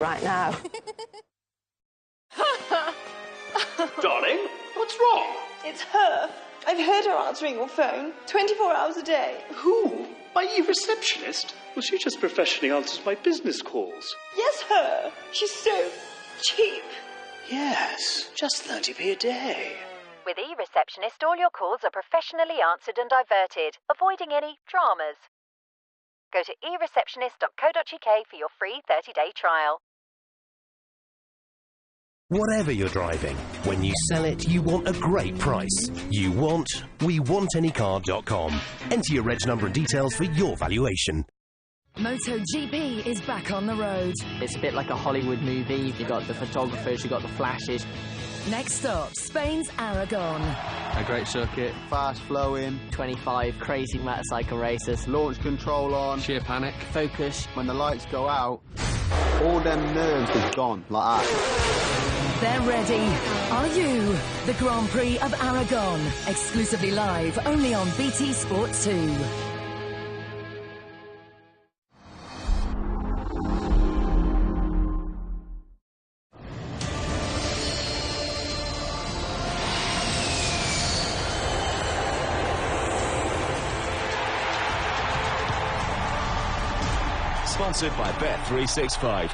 right now. Darling, what's wrong? It's her. I've heard her answering your phone 24 hours a day. Who? My e-receptionist? Well, she just professionally answers my business calls. Yes, her. She's so cheap. Yes, just 30p a day. With e-receptionist, all your calls are professionally answered and diverted, avoiding any dramas. Go to ereceptionist.co.uk for your free 30-day trial. Whatever you're driving, when you sell it, you want a great price. We want anycar.com. Enter your reg number and details for your valuation. MotoGP is back on the road. It's a bit like a Hollywood movie. You got the photographers, you got the flashes. Next stop, Spain's Aragon. A great circuit, fast flowing, 25 crazy motorcycle races. launch control on, Sheer panic. Focus. when the lights go out, all them nerves is gone, like that. They're ready. Are you? The Grand Prix of Aragon. Exclusively live, only on BT Sport 2. Sponsored by Bet365.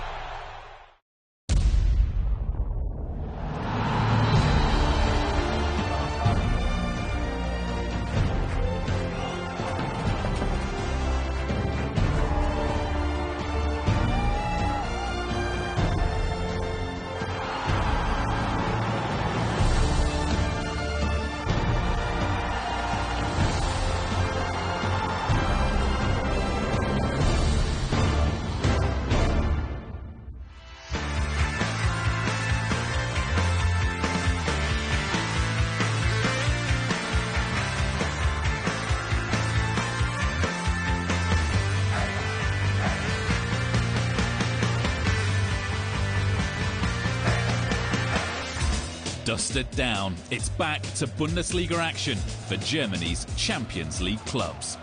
Dusted down, it's back to Bundesliga action for Germany's Champions League clubs.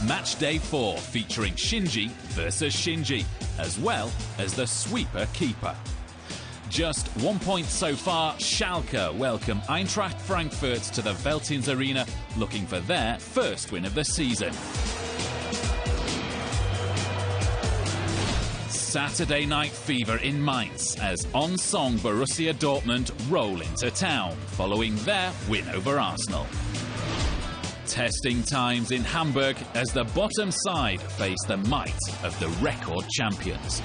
Match day 4 featuring Shinji versus Shinji, as well as the sweeper keeper. Just 1 point so far, Schalke welcome Eintracht Frankfurt to the Veltins Arena, looking for their first win of the season. Saturday night fever in Mainz as on-song Borussia Dortmund roll into town following their win over Arsenal. Testing times in Hamburg as the bottom side face the might of the record champions.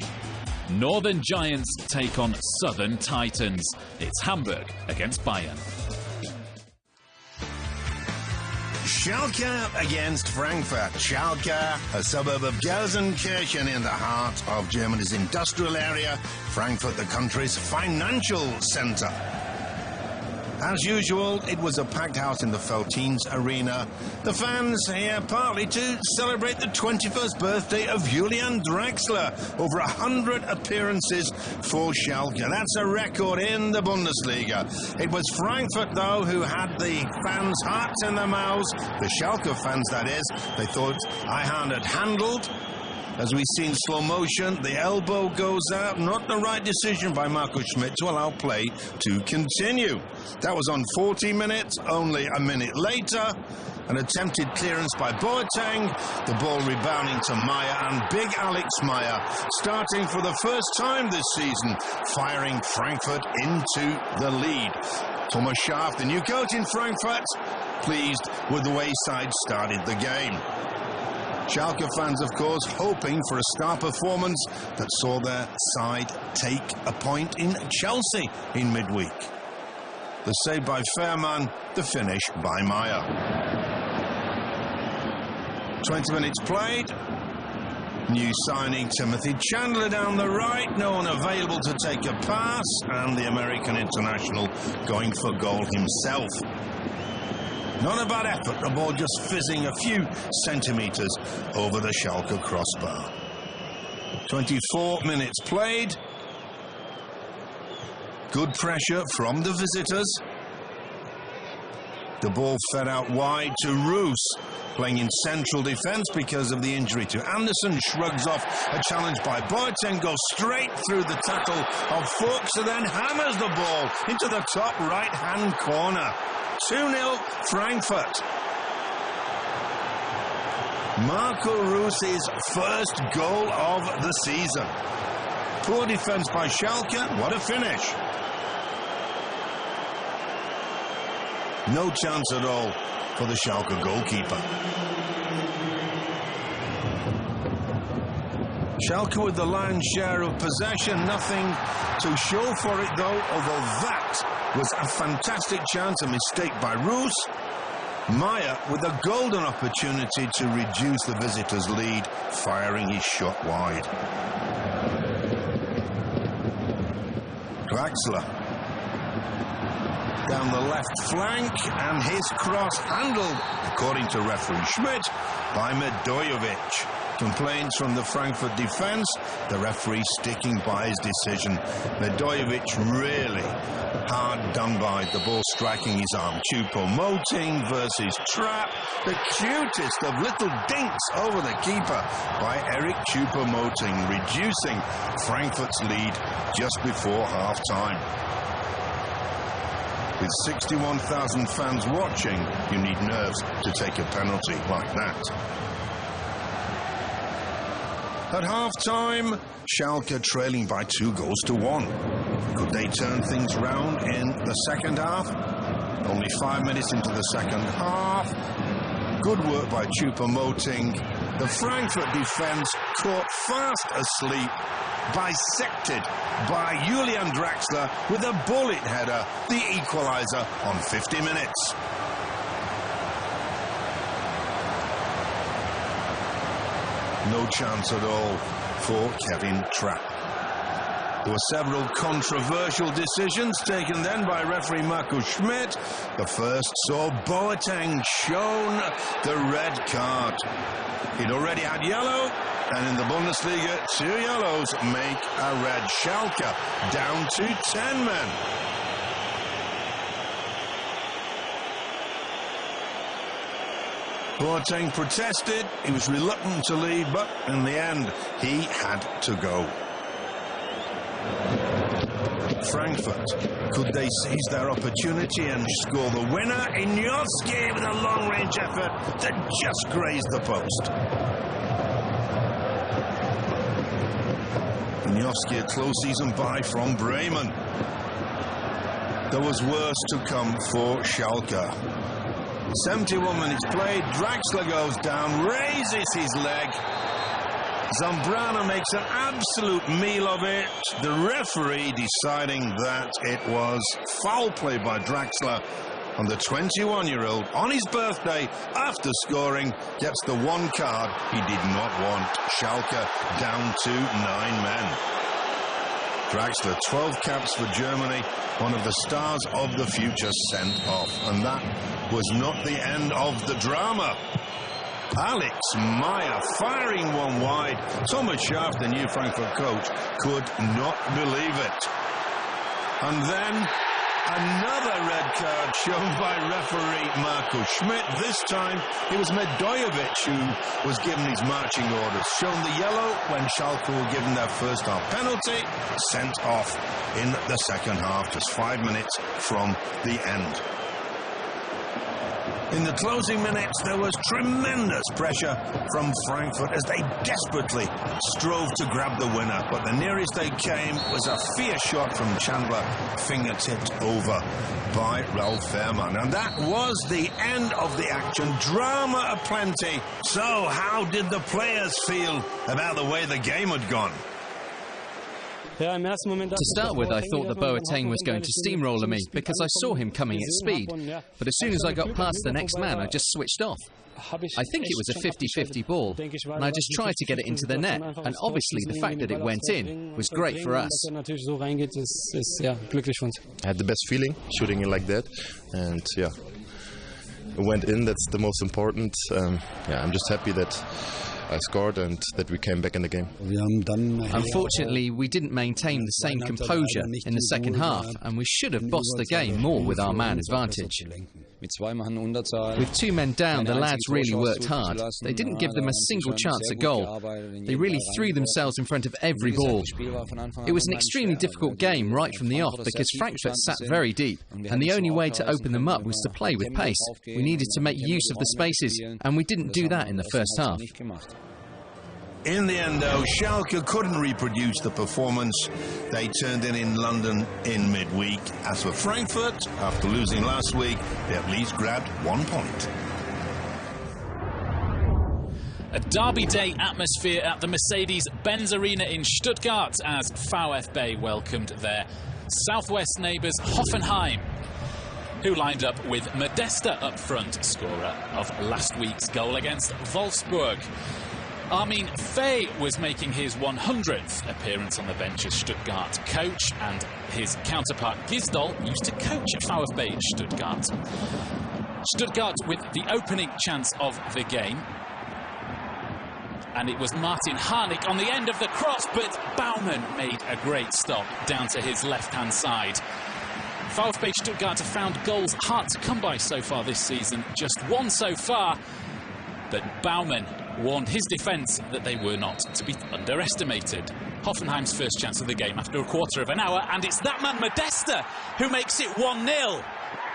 Northern Giants take on Southern Titans. It's Hamburg against Bayern. Schalke against Frankfurt. Schalke, a suburb of Gelsenkirchen in the heart of Germany's industrial area. Frankfurt, the country's financial centre. As usual, it was a packed house in the Veltins Arena. The fans here partly to celebrate the 21st birthday of Julian Draxler. Over 100 appearances for Schalke. That's a record in the Bundesliga. It was Frankfurt, though, who had the fans' hearts in their mouths. The Schalke fans, that is. They thought Ayhan had handled. As we see in slow motion, the elbow goes out. Not the right decision by Marco Schmidt to allow play to continue. That was on 40 minutes. Only a minute later, an attempted clearance by Boateng. The ball rebounding to Meyer, and big Alex Meyer, starting for the first time this season, firing Frankfurt into the lead. Thomas Schaaf, the new coach in Frankfurt, pleased with the way side started the game. Schalke fans, of course, hoping for a star performance that saw their side take a point in Chelsea in midweek. The save by Fairman, the finish by Meyer. 20 minutes played. New signing Timothy Chandler down the right, no one available to take a pass, and the American international going for goal himself. Not a bad effort, the ball just fizzing a few centimetres over the Schalke crossbar. 24 minutes played. Good pressure from the visitors. The ball fed out wide to Roos. playing in central defence because of the injury to Anderson. Shrugs off a challenge by Boateng, goes straight through the tackle of Fuchs, and then hammers the ball into the top right-hand corner. 2-0 Frankfurt. Marco Rusi's first goal of the season. Poor defence by Schalke. What a finish. No chance at all for the Schalke goalkeeper. Schalke with the lion's share of possession. Nothing to show for it, though, although that was a fantastic chance, a mistake by Roos. Meyer with a golden opportunity to reduce the visitors' lead, firing his shot wide. Draxler down the left flank, and his cross handled, according to referee Schmidt, by Medojevic. Complaints from the Frankfurt defence, the referee sticking by his decision. Medojevic really hard done by, the ball striking his arm. Choupo-Moting versus Trapp, the cutest of little dinks over the keeper by Eric Choupo-Moting, reducing Frankfurt's lead just before half-time. With 61,000 fans watching, you need nerves to take a penalty like that. At half-time, Schalke trailing by 2-1. Could they turn things round in the second half? Only 5 minutes into the second half. Good work by Choupo-Moting. The Frankfurt defence caught fast asleep, bisected by Julian Draxler with a bullet header, the equaliser on 50 minutes. No chance at all for Kevin Trapp. There were several controversial decisions taken then by referee Marco Schmidt. The first saw Boateng shown the red card. He'd already had yellow, and in the Bundesliga, 2 yellows make a red. Schalke down to 10 men. Boateng protested. He was reluctant to leave, but in the end, he had to go. Frankfurt, could they seize their opportunity and score the winner? Ignioski with a long-range effort that just grazed the post. Ignioski, a close season bye from Bremen. There was worse to come for Schalke. 71 minutes played, Draxler goes down, raises his leg. Zambrano makes an absolute meal of it. The referee deciding that it was foul play by Draxler on the 21-year-old on his birthday after scoring, gets the one card he did not want. Schalke down to 9 men. Draxler, 12 caps for Germany, one of the stars of the future, sent off. And that was not the end of the drama. Alex Meyer firing one wide. Thomas Schaaf, the new Frankfurt coach, could not believe it. And then another red card shown by referee Marco Schmidt. This time it was Medojevic who was given his marching orders. Shown the yellow when Schalke were given their first half penalty. Sent off in the second half, just 5 minutes from the end. In the closing minutes, there was tremendous pressure from Frankfurt as they desperately strove to grab the winner. But the nearest they came was a fierce shot from Chandler, fingertipped over by Ralf Fährmann. And that was the end of the action. Drama aplenty. So how did the players feel about the way the game had gone? To start with, I thought that Boateng was going to steamroller me because I saw him coming at speed. But as soon as I got past the next man, I just switched off. I think it was a 50-50 ball, and I just tried to get it into the net. And obviously, the fact that it went in was great for us. I had the best feeling shooting it like that, and yeah, it went in. That's the most important. I'm just happy that I scored and that we came back in the game. Unfortunately, we didn't maintain the same composure in the second half, and we should have bossed the game more with our man advantage. With 2 men down, the lads really worked hard. They didn't give them a single chance at goal. They really threw themselves in front of every ball. It was an extremely difficult game right from the off because Frankfurt sat very deep, and the only way to open them up was to play with pace. We needed to make use of the spaces, and we didn't do that in the first half. In the end, though, Schalke couldn't reproduce the performance they turned in London in midweek. As for Frankfurt, after losing last week, they at least grabbed 1 point. A derby day atmosphere at the Mercedes-Benz Arena in Stuttgart as VfB welcomed their southwest neighbours Hoffenheim, who lined up with Modesta up front, scorer of last week's goal against Wolfsburg. Armin Fay was making his 100th appearance on the bench as Stuttgart coach, and his counterpart Gisdol used to coach at VfB in Stuttgart. Stuttgart with the opening chance of the game, and it was Martin Harnik on the end of the cross, but Baumann made a great stop down to his left-hand side. VfB Stuttgart have found goals hard to come by so far this season, just 1 so far, but Baumann warned his defence that they were not to be underestimated. Hoffenheim's first chance of the game after a quarter of an hour, and it's that man Modesta who makes it 1-0.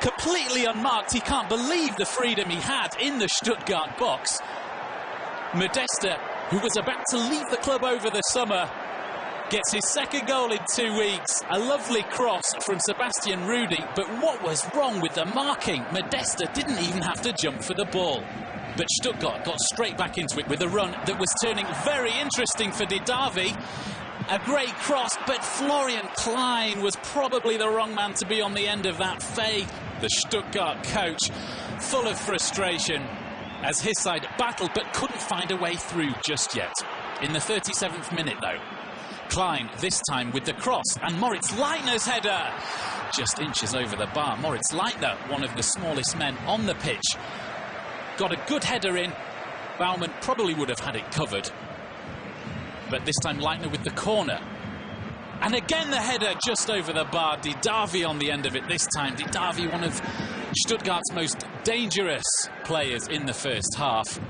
Completely unmarked, he can't believe the freedom he had in the Stuttgart box. Modesta, who was about to leave the club over the summer, gets his second goal in 2 weeks. A lovely cross from Sebastian Rudi, but what was wrong with the marking? Modesta didn't even have to jump for the ball. But Stuttgart got straight back into it with a run that was turning very interesting for Didavi. A great cross, but Florian Klein was probably the wrong man to be on the end of that. Fay, the Stuttgart coach, full of frustration as his side battled but couldn't find a way through just yet. In the 37th minute, though, Klein this time with the cross, and Moritz Leitner's header just inches over the bar. Moritz Leitner, one of the smallest men on the pitch, got a good header in. Baumann probably would have had it covered, but this time Leitner with the corner, and again the header just over the bar. Didavi on the end of it this time. Didavi, one of Stuttgart's most dangerous players in the first half,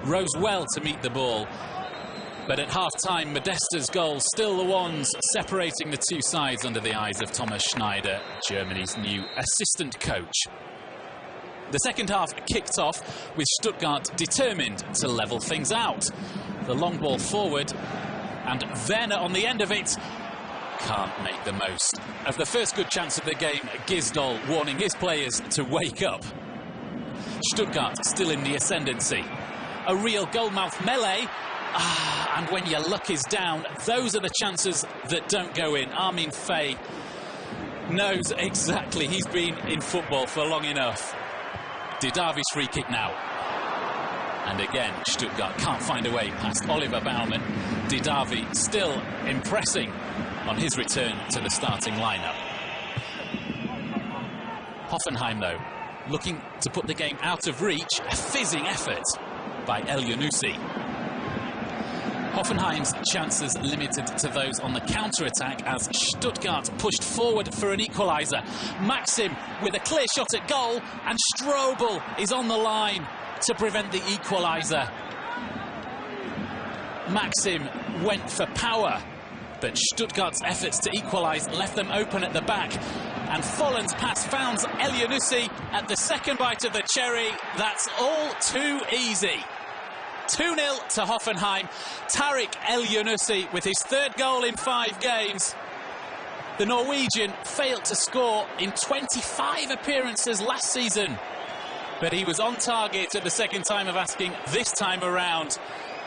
rose well to meet the ball, but at half-time Modesta's goal still the ones separating the two sides under the eyes of Thomas Schneider, Germany's new assistant coach. The second half kicked off with Stuttgart determined to level things out. The long ball forward, and Werner on the end of it can't make the most of the first good chance of the game. Gisdol warning his players to wake up. Stuttgart still in the ascendancy. A real goalmouth melee. And when your luck is down, those are the chances that don't go in. Armin Fay knows exactly. He's been in football for long enough. Didavi's free kick now. And again, Stuttgart can't find a way past Oliver Baumann. Didavi still impressing on his return to the starting lineup. Hoffenheim, though, looking to put the game out of reach. A fizzing effort by El Yunusi. Hoffenheim's chances limited to those on the counter-attack as Stuttgart pushed forward for an equaliser. Maxim with a clear shot at goal, and Strobel is on the line to prevent the equaliser. Maxim went for power, but Stuttgart's efforts to equalise left them open at the back, and Folland's pass found El Yunusi at the second bite of the cherry. That's all too easy. 2-0 to Hoffenheim. Tariq El Yunusi with his third goal in 5 games. The Norwegian failed to score in 25 appearances last season, but he was on target at the second time of asking this time around,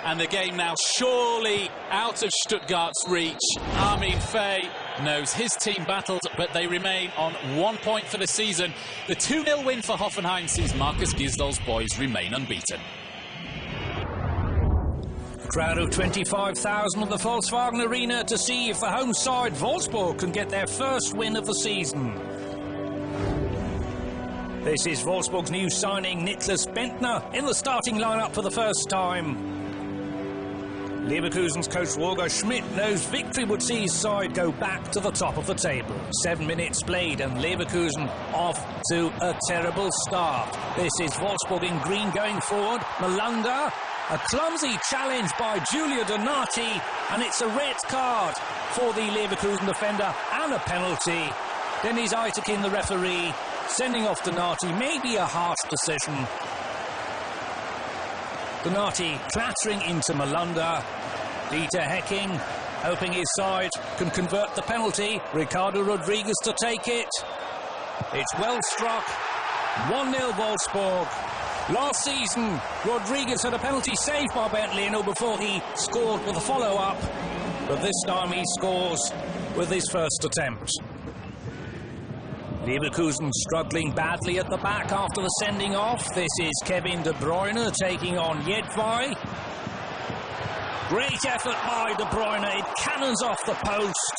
and the game now surely out of Stuttgart's reach. Armin Fay knows his team battled, but they remain on 1 point for the season. The 2-0 win for Hoffenheim sees Marcus Gisdol's boys remain unbeaten. Crowd of 25,000 at the Volkswagen Arena to see if the home side Wolfsburg can get their first win of the season. This is Wolfsburg's new signing Niklas Bentner in the starting lineup for the first time. Leverkusen's coach Roger Schmidt knows victory would see his side go back to the top of the table. 7 minutes played and Leverkusen off to a terrible start. This is Wolfsburg in green going forward. Malanga, a clumsy challenge by Giulio Donati, and it's a red card for the Leverkusen defender and a penalty. Dennis Aytekin, the referee, sending off Donati. Maybe a harsh decision. Donati clattering into Malanda. Dieter Hecking hoping his side can convert the penalty. Ricardo Rodriguez to take it. It's well struck. 1-0 Wolfsburg. Last season, Rodriguez had a penalty saved by Bernd Leno before he scored with a follow-up. But this time he scores with his first attempt. Leverkusen struggling badly at the back after the sending off. This is Kevin De Bruyne taking on Jedvaj. Great effort by De Bruyne. It cannons off the post.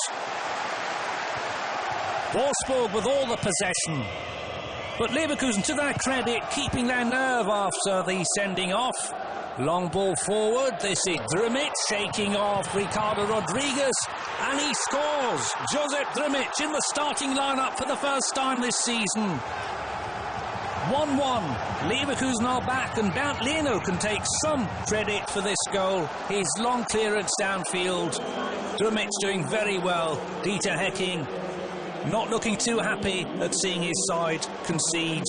Wolfsburg with all the possession. But Leverkusen, to their credit, keeping their nerve after the sending off. Long ball forward. This is Drmic shaking off Ricardo Rodriguez, and he scores. Josep Drmic in the starting lineup for the first time this season. 1-1. Leverkusen are back, and Bernd Leno can take some credit for this goal. His long clearance downfield. Drmic doing very well. Dieter Hecking not looking too happy at seeing his side concede.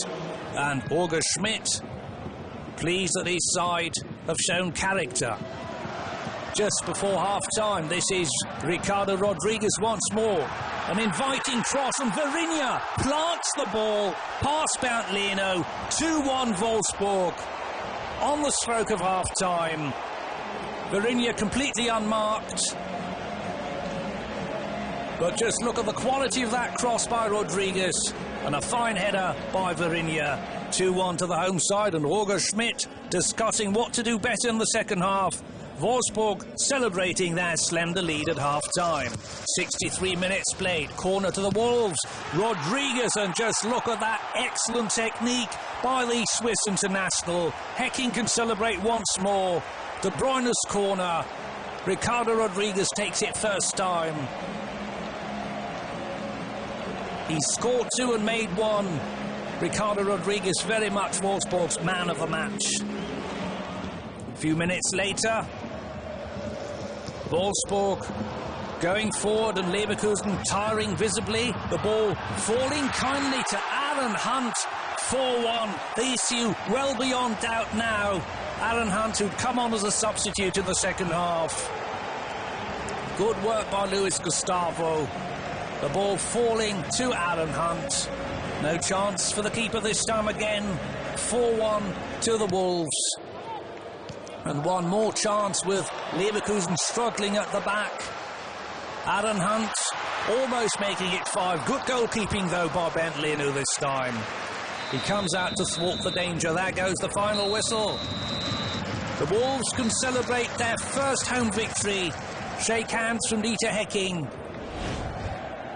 And Roger Schmidt pleased that his side have shown character. Just before half-time, this is Ricardo Rodriguez once more. An inviting cross from Virinha. Plants the ball past Bernd Leno. 2-1 Wolfsburg. On the stroke of half-time. Virinha completely unmarked. But just look at the quality of that cross by Rodriguez. And a fine header by Virinha. 2-1 to the home side, and Roger Schmidt discussing what to do better in the second half. Wolfsburg celebrating their slender lead at half-time. 63 minutes played, corner to the Wolves. Rodriguez, and just look at that excellent technique by the Swiss international. Hecking can celebrate once more. De Bruyne's corner. Ricardo Rodriguez takes it first time. He scored 2 and made 1. Ricardo Rodriguez very much Wolfsburg's man of the match. A few minutes later, Wolfsburg going forward and Leverkusen tiring visibly. The ball falling kindly to Aaron Hunt. 4-1. The issue well beyond doubt now. Aaron Hunt, who'd come on as a substitute in the second half. Good work by Luis Gustavo. The ball falling to Aaron Hunt. No chance for the keeper this time again. 4-1 to the Wolves. And one more chance with Leverkusen struggling at the back. Aaron Hunt almost making it 5. Good goalkeeping though by Bernd Leno this time. He comes out to thwart the danger. There goes the final whistle. The Wolves can celebrate their first home victory. Shake hands from Dieter Hecking.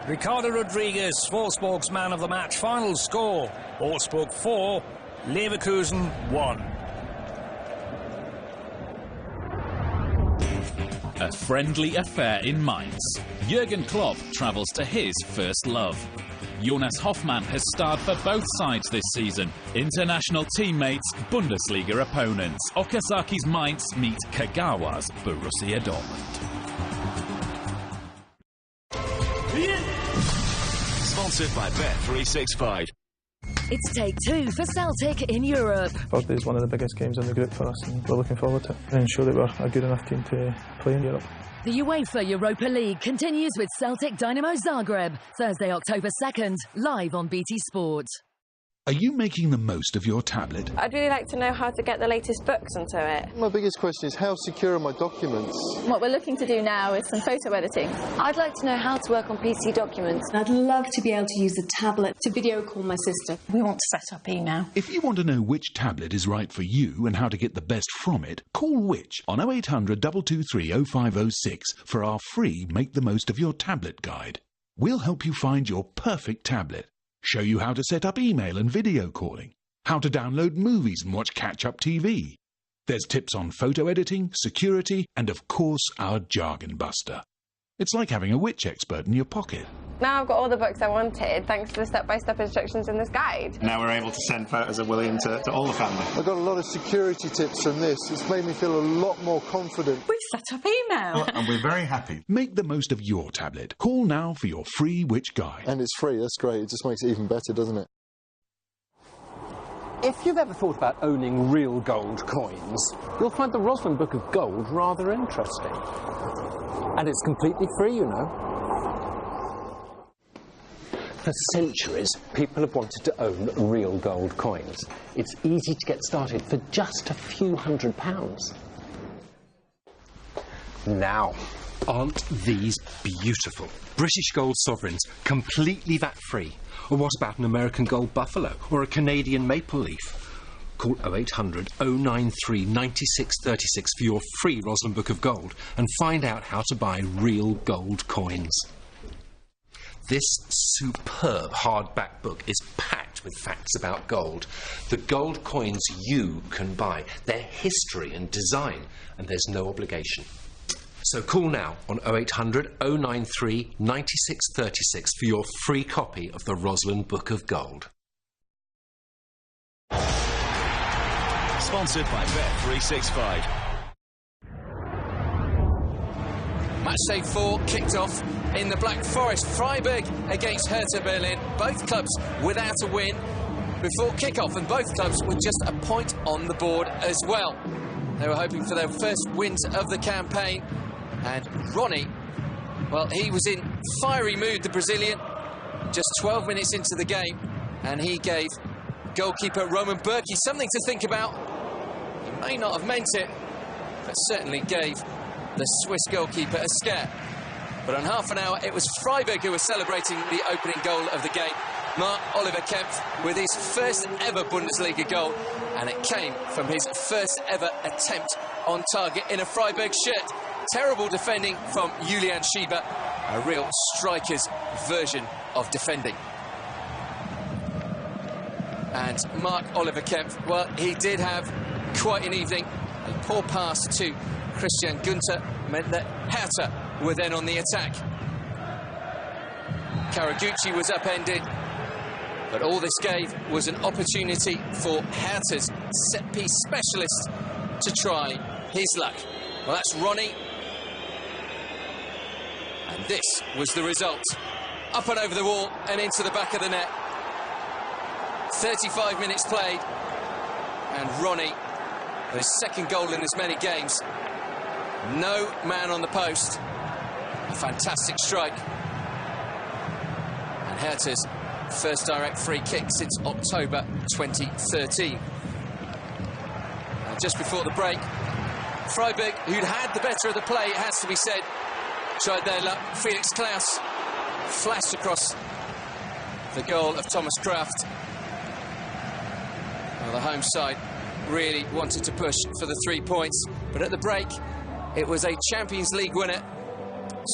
Ricardo Rodriguez, Wolfsburg's man of the match. Final score, Wolfsburg 4, Leverkusen 1. A friendly affair in Mainz. Jurgen Klopp travels to his first love. Jonas Hoffmann has starred for both sides this season. International teammates, Bundesliga opponents. Okazaki's Mainz meet Kagawa's Borussia Dortmund. Sponsored by Bet365. It's take 2 for Celtic in Europe. Thursday is one of the biggest games in the group for us, and we're looking forward to it and ensure that we're a good enough team to play in Europe. The UEFA Europa League continues with Celtic Dynamo Zagreb, Thursday, October 2nd, live on BT Sport. Are you making the most of your tablet? I'd really like to know how to get the latest books onto it. My biggest question is how secure are my documents? What we're looking to do now is some photo editing. I'd like to know how to work on PC documents. I'd love to be able to use a tablet to video call my sister. We want to set up now. If you want to know which tablet is right for you and how to get the best from it, call Which on 0800 223 0506 for our free Make the Most of Your Tablet guide. We'll help you find your perfect tablet. Show you how to set up email and video calling, how to download movies and watch catch-up TV. There's tips on photo editing, security, and of course our jargon buster. It's like having a witch expert in your pocket. Now I've got all the books I wanted, thanks to the step-by-step instructions in this guide. Now we're able to send photos of William to all the family. I got a lot of security tips from this. It's made me feel a lot more confident. We've set up email. Well, and we're very happy. Make the most of your tablet. Call now for your free witch guide. And it's free, that's great. It just makes it even better, doesn't it? If you've ever thought about owning real gold coins, you'll find the Roslin Book of Gold rather interesting. And it's completely free, you know. For centuries, people have wanted to own real gold coins. It's easy to get started for just a few £100s. Now, aren't these beautiful? British gold sovereigns, completely VAT-free. Or what about an American gold buffalo or a Canadian maple leaf? Call 0800 093 9636 for your free Roslin Book of Gold and find out how to buy real gold coins. This superb hardback book is packed with facts about gold. The gold coins you can buy, their history and design, and there's no obligation. So call now on 0800 093 9636 for your free copy of the Roslin Book of Gold. Sponsored by Bet365. Matchday 4 kicked off in the Black Forest. Freiburg against Hertha Berlin. Both clubs without a win before kick-off, and both clubs with just a point on the board as well. They were hoping for their first wins of the campaign. And Ronnie, well, he was in fiery mood, the Brazilian, just 12 minutes into the game, and he gave goalkeeper Roman Berkey something to think about. He may not have meant it, but certainly gave the Swiss goalkeeper a scare. But in half an hour, it was Freiburg who was celebrating the opening goal of the game. Mark Oliver Kempf with his first ever Bundesliga goal, and it came from his first ever attempt on target in a Freiburg shirt. Terrible defending from Julian Schieber, a real striker's version of defending. And Mark Oliver Kempf, well, he did have quite an evening. A poor pass to Christian Günther meant that Hertha were then on the attack. Karaguchi was upended, but all this gave was an opportunity for Hertha's set-piece specialist to try his luck. Well, that's Ronnie. And this was the result. Up and over the wall and into the back of the net. 35 minutes played, and Ronnie, his second goal in as many games. No man on the post. A fantastic strike. And Hertha's first direct free kick since October 2013. And just before the break, Freiburg, who'd had the better of the play, it has to be said, tried their luck. Felix Klaus flashed across the goal of Thomas Kraft. Well, the home side really wanted to push for the 3 points, but at the break, it was a Champions League winner,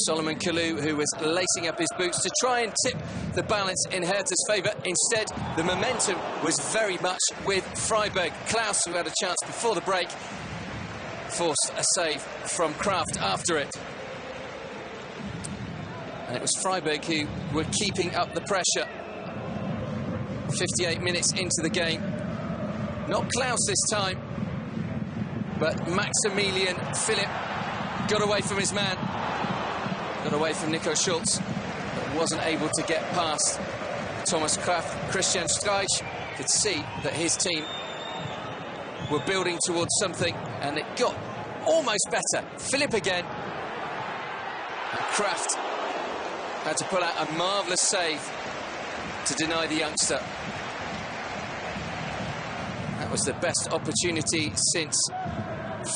Solomon Kalou, who was lacing up his boots to try and tip the balance in Hertha's favour. Instead, the momentum was very much with Freiburg. Klaus, who had a chance before the break, forced a save from Kraft after it. And it was Freiburg who were keeping up the pressure. 58 minutes into the game. Not Klaus this time, but Maximilian Philipp got away from his man. Got away from Nico Schultz, but wasn't able to get past Thomas Kraft. Christian Streich could see that his team were building towards something, and it got almost better. Philipp again. And Kraft had to pull out a marvellous save to deny the youngster. That was the best opportunity since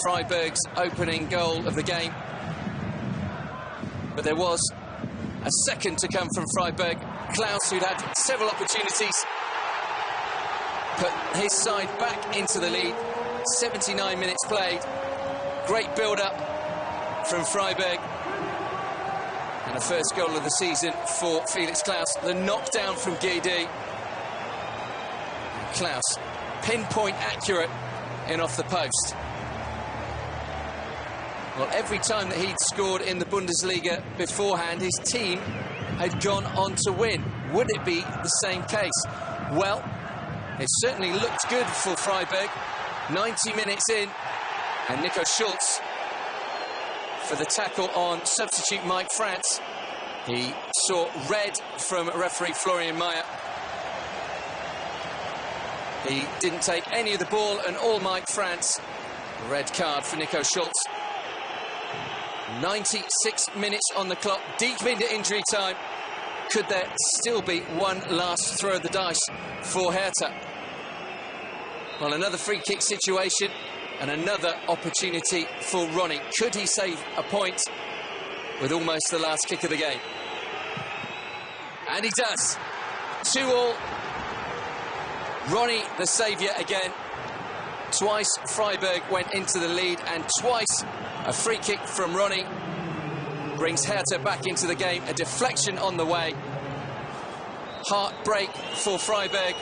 Freiburg's opening goal of the game. But there was a second to come from Freiburg. Klaus, who'd had several opportunities, put his side back into the lead. 79 minutes played. Great build-up from Freiburg. And the first goal of the season for Felix Klaus. The knockdown from Guédi. Klaus, pinpoint accurate in off the post. Well, every time that he'd scored in the Bundesliga beforehand, his team had gone on to win. Would it be the same case? Well, it certainly looked good for Freiburg. 90 minutes in, and Nico Schulz for the tackle on substitute Mike Franz. He saw red from referee Florian Mayer. He didn't take any of the ball, and all Mike Franz. Red card for Nico Schulz. 96 minutes on the clock, deep into injury time. Could there still be one last throw of the dice for Hertha? Well, another free kick situation and another opportunity for Ronnie. Could he save a point with almost the last kick of the game? And he does. 2-2. Ronnie, the saviour again. Twice Freiburg went into the lead, and twice a free kick from Ronnie brings Hertha back into the game. A deflection on the way. Heartbreak for Freiburg.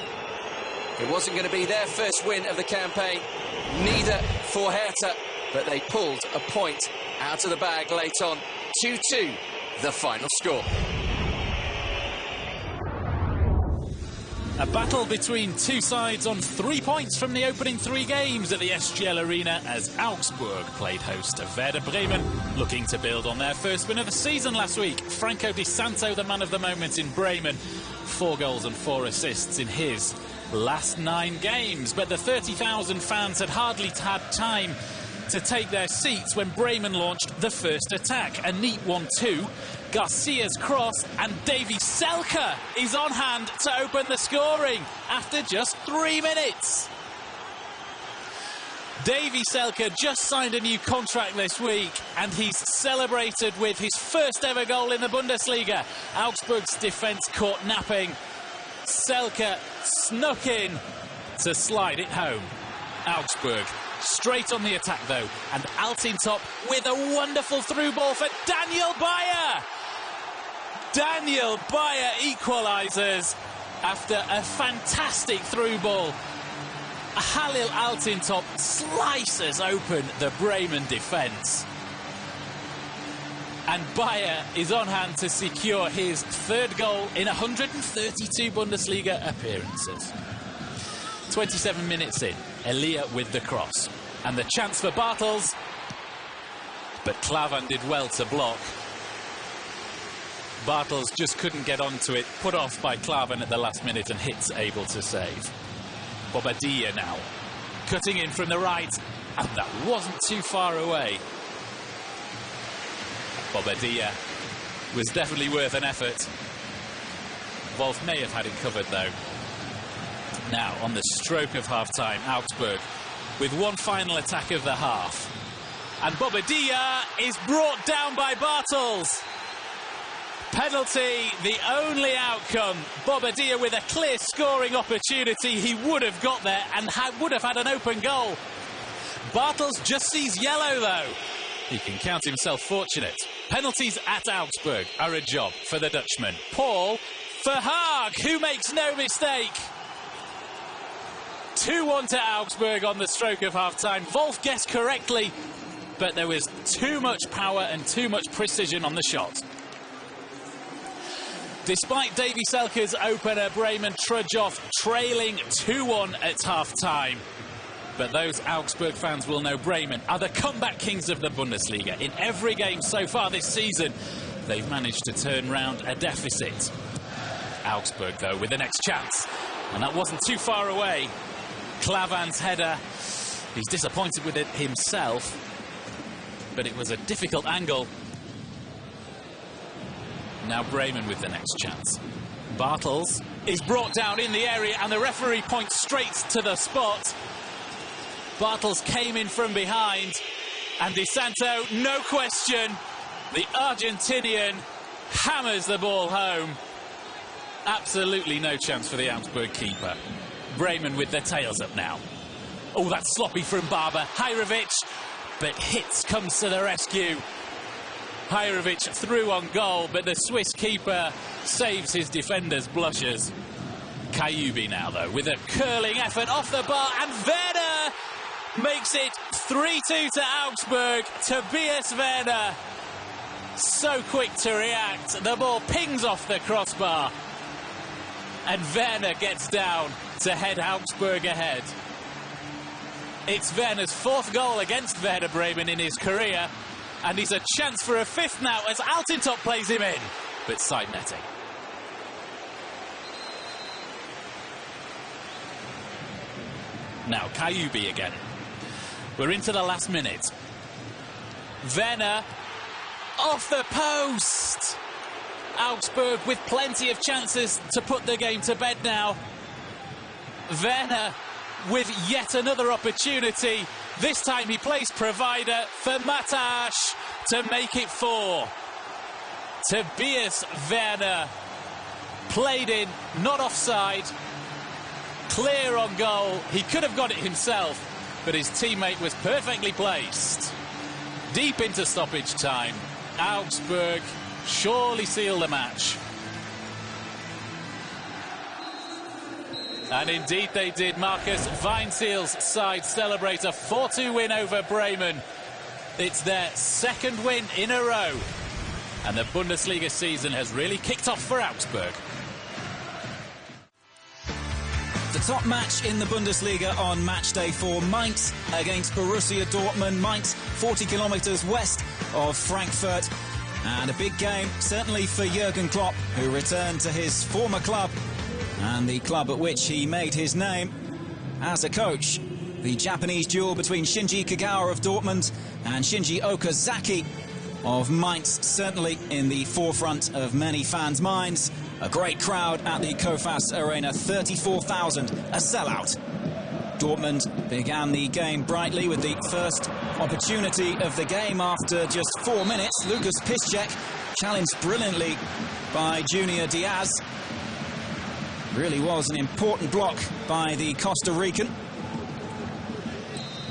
It wasn't going to be their first win of the campaign, neither for Hertha, but they pulled a point out of the bag late on. 2-2, the final score. A battle between two sides on 3 points from the opening 3 games at the SGL Arena as Augsburg played host to Werder Bremen, looking to build on their first win of the season last week. Franco Di Santo, the man of the moment in Bremen, 4 goals and 4 assists in his last 9 games. But the 30,000 fans had hardly had time to take their seats when Bremen launched the first attack. A neat 1-2. Garcia's cross, and Davy Selke is on hand to open the scoring after just 3 minutes. Davy Selke just signed a new contract this week, and he's celebrated with his first ever goal in the Bundesliga. Augsburg's defence caught napping. Selke snuck in to slide it home. Augsburg straight on the attack though, and Altintop with a wonderful through ball for Daniel Bayer. Daniel Bayer equalises after a fantastic through ball. Halil Altintop slices open the Bremen defence. And Bayer is on hand to secure his 3rd goal in 132 Bundesliga appearances. 27 minutes in, Elia with the cross. And the chance for Bartels. But Klavan did well to block. Bartels just couldn't get onto it, put off by Klavan at the last minute, and Hitz able to save. Bobadilla now, cutting in from the right, and that wasn't too far away. Bobadilla was definitely worth an effort. Wolf may have had it covered though. Now, on the stroke of half-time, Augsburg with one final attack of the half. And Bobadilla is brought down by Bartels. Penalty, the only outcome. Bobadilla with a clear scoring opportunity. He would have got there and would have had an open goal. Bartels just sees yellow, though. He can count himself fortunate. Penalties at Augsburg are a job for the Dutchman. Paul Verhaag, who makes no mistake. 2-1 to Augsburg on the stroke of half-time. Wolf guessed correctly, but there was too much power and too much precision on the shot. Despite Davy Selke's opener, Bremen trudge off, trailing 2-1 at half-time. But those Augsburg fans will know Bremen are the comeback kings of the Bundesliga. In every game so far this season, they've managed to turn round a deficit. Augsburg, though, with the next chance. And that wasn't too far away. Klavan's header. He's disappointed with it himself. But it was a difficult angle. Now Bremen with the next chance. Bartels is brought down in the area, and the referee points straight to the spot. Bartels came in from behind, and Di Santo, no question, the Argentinian hammers the ball home. Absolutely no chance for the Augsburg keeper. Bremen with their tails up now. Oh, that's sloppy from Barber. Hajrovic, but Hitz comes to the rescue. Hajrovic through on goal, but the Swiss keeper saves his defender's blushes. Kajubi now, though, with a curling effort off the bar, and Werder makes it 3-2 to Augsburg. Tobias Werner, so quick to react. The ball pings off the crossbar. And Werner gets down to head Augsburg ahead. It's Werner's 4th goal against Werder Bremen in his career. And he's a chance for a 5th now as Altintop plays him in. But side netting. Now Kayubi again. We're into the last minute. Werner off the post. Augsburg with plenty of chances to put the game to bed now. Werner with yet another opportunity. This time he plays provider for Matash to make it 4. Tobias Werner played in, not offside. Clear on goal. He could have got it himself, but his teammate was perfectly placed. Deep into stoppage time. Augsburg surely seal the match. And indeed they did. Marcus Weinziel's side celebrate a 4-2 win over Bremen. It's their 2nd win in a row. And the Bundesliga season has really kicked off for Augsburg. The top match in the Bundesliga on match day 4, Mainz against Borussia Dortmund. Mainz, 40 kilometres west of Frankfurt. And a big game, certainly for Jurgen Klopp, who returned to his former club and the club at which he made his name as a coach. The Japanese duel between Shinji Kagawa of Dortmund and Shinji Okazaki of Mainz, certainly in the forefront of many fans' minds. A great crowd at the Kofas Arena, 34,000, a sellout. Dortmund began the game brightly with the first opportunity of the game after just 4 minutes. Lucas Piszczek challenged brilliantly by Junior Diaz. Really was an important block by the Costa Rican.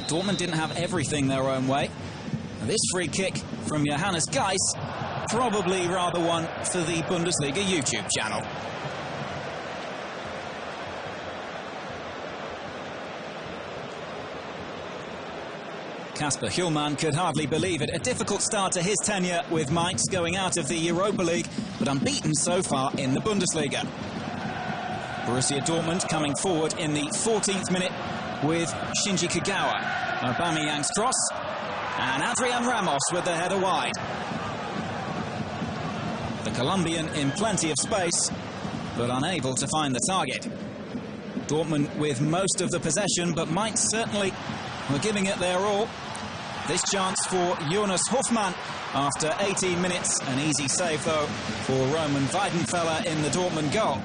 Dortmund didn't have everything their own way. This free kick from Johannes Geis, probably rather one for the Bundesliga YouTube channel. Kasper Hjulman could hardly believe it. A difficult start to his tenure with Mainz, going out of the Europa League, but unbeaten so far in the Bundesliga. Borussia Dortmund coming forward in the 14th minute with Shinji Kagawa. Aubameyang's cross, and Adrian Ramos with the header wide. The Colombian in plenty of space, but unable to find the target. Dortmund with most of the possession, but Mainz certainly were giving it their all. This chance for Jonas Hofmann after 18 minutes. An easy save, though, for Roman Weidenfeller in the Dortmund goal.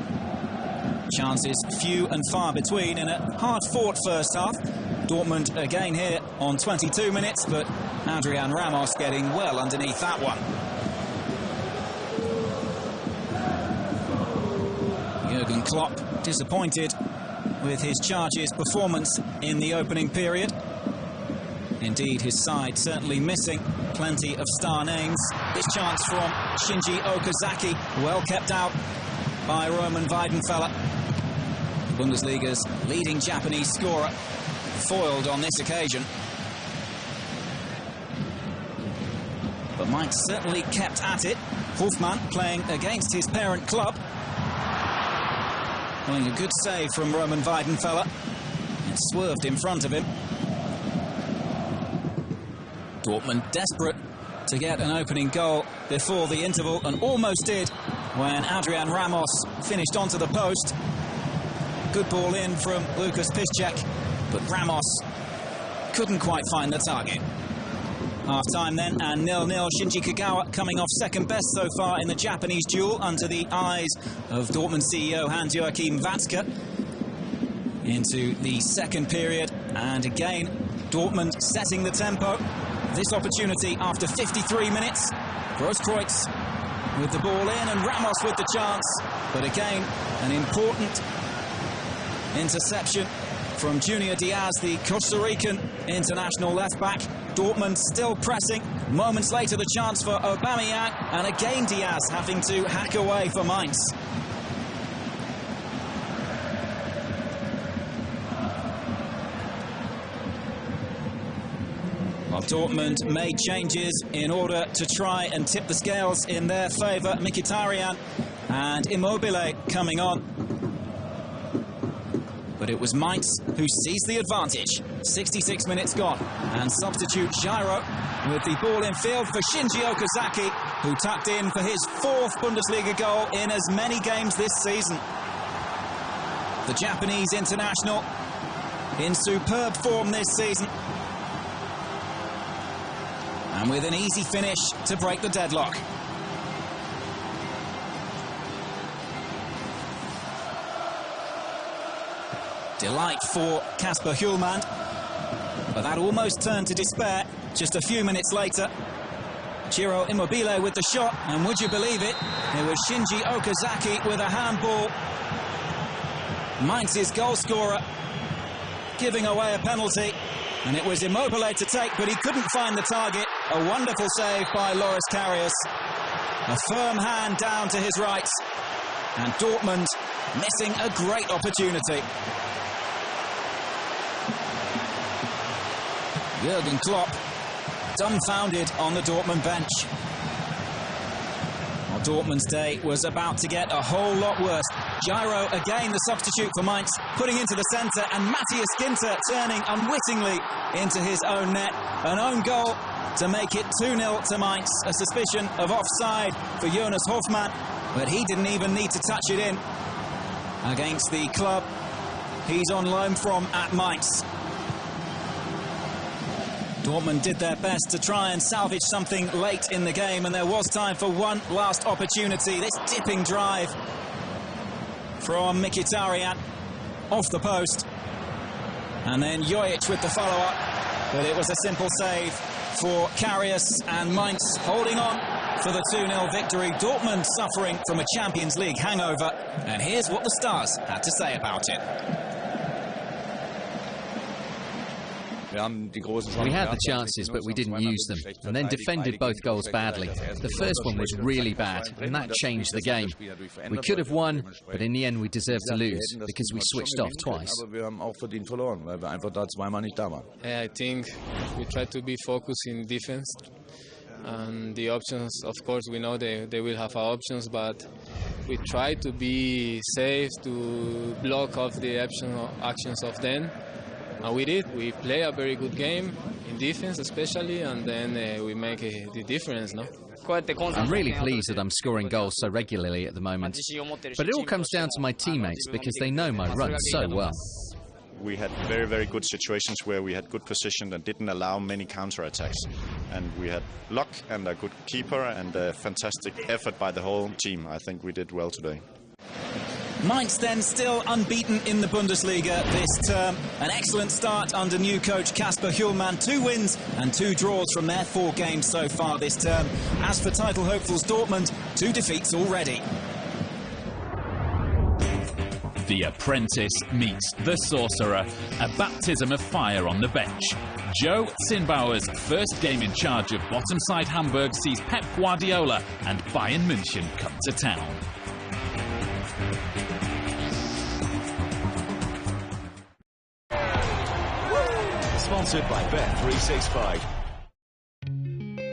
Chances few and far between in a hard-fought first half. Dortmund again here on 22 minutes, but Adrian Ramos getting well underneath that one. Jurgen Klopp disappointed with his charges performance in the opening period. Indeed, his side certainly missing plenty of star names. This chance from Shinji Okazaki, well kept out by Roman Weidenfeller. Bundesliga's leading Japanese scorer, foiled on this occasion. But Mainz certainly kept at it. Hofmann playing against his parent club. Well, a good save from Roman Weidenfeller. It swerved in front of him. Dortmund desperate to get an opening goal before the interval, and almost did when Adrian Ramos finished onto the post. Good ball in from Lucas Piszczek, but Ramos couldn't quite find the target. Half-time then, and 0-0. Shinji Kagawa coming off second best so far in the Japanese duel under the eyes of Dortmund CEO Hans-Joachim Watzke. Into the second period, and again, Dortmund setting the tempo. This opportunity after 53 minutes. Grosskreutz with the ball in, and Ramos with the chance. But again, an important interception from Junior Diaz, the Costa Rican international left-back. Dortmund still pressing. Moments later, the chance for Aubameyang, and again Diaz having to hack away for Mainz. Well, Dortmund made changes in order to try and tip the scales in their favour. Mkhitaryan and Immobile coming on. But it was Mainz who seized the advantage. 66 minutes gone. And substitute Gyro with the ball in field for Shinji Okazaki, who tucked in for his 4th Bundesliga goal in as many games this season. The Japanese international in superb form this season. And with an easy finish to break the deadlock. Delight for Kasper Hjulmand, but that almost turned to despair just a few minutes later. Ciro Immobile with the shot, and would you believe it, it was Shinji Okazaki with a handball. Mainz's goal scorer giving away a penalty, and it was Immobile to take, but he couldn't find the target. A wonderful save by Loris Karius. A firm hand down to his right, and Dortmund missing a great opportunity. Jurgen Klopp dumbfounded on the Dortmund bench. Well, Dortmund's day was about to get a whole lot worse. Gyro, again the substitute for Mainz, putting into the centre, and Matthias Ginter turning unwittingly into his own net. An own goal to make it 2-0 to Mainz. A suspicion of offside for Jonas Hofmann, but he didn't even need to touch it in against the club he's on loan from at Mainz. Dortmund did their best to try and salvage something late in the game, and there was time for one last opportunity. This dipping drive from Mkhitaryan off the post, and then Jojic with the follow-up, but it was a simple save for Karius, and Mainz holding on for the 2-0 victory. Dortmund suffering from a Champions League hangover, and here's what the Stars had to say about it. We had the chances, but we didn't use them, and then defended both goals badly. The first one was really bad, and that changed the game. We could have won, but in the end we deserved to lose, because we switched off twice. I think we try to be focused in defense, and the options, of course, we know they will have our options, but we try to be safe, to block off the actions of them. And we did. We play a very good game, in defense especially, and then we make the difference, no? I'm really pleased that I'm scoring goals so regularly at the moment. But it all comes down to my teammates, because they know my run so well. We had very, very good situations where we had good position and didn't allow many counter-attacks. And we had luck and a good keeper and a fantastic effort by the whole team. I think we did well today. Mainz then still unbeaten in the Bundesliga this term. An excellent start under new coach Kasper Hjulmand. 2 wins and 2 draws from their 4 games so far this term. As for title hopefuls Dortmund, 2 defeats already. The apprentice meets the sorcerer. A baptism of fire on the bench. Joe Zinnbauer's first game in charge of bottom-side Hamburg sees Pep Guardiola and Bayern München come to town. Sponsored by Bet365.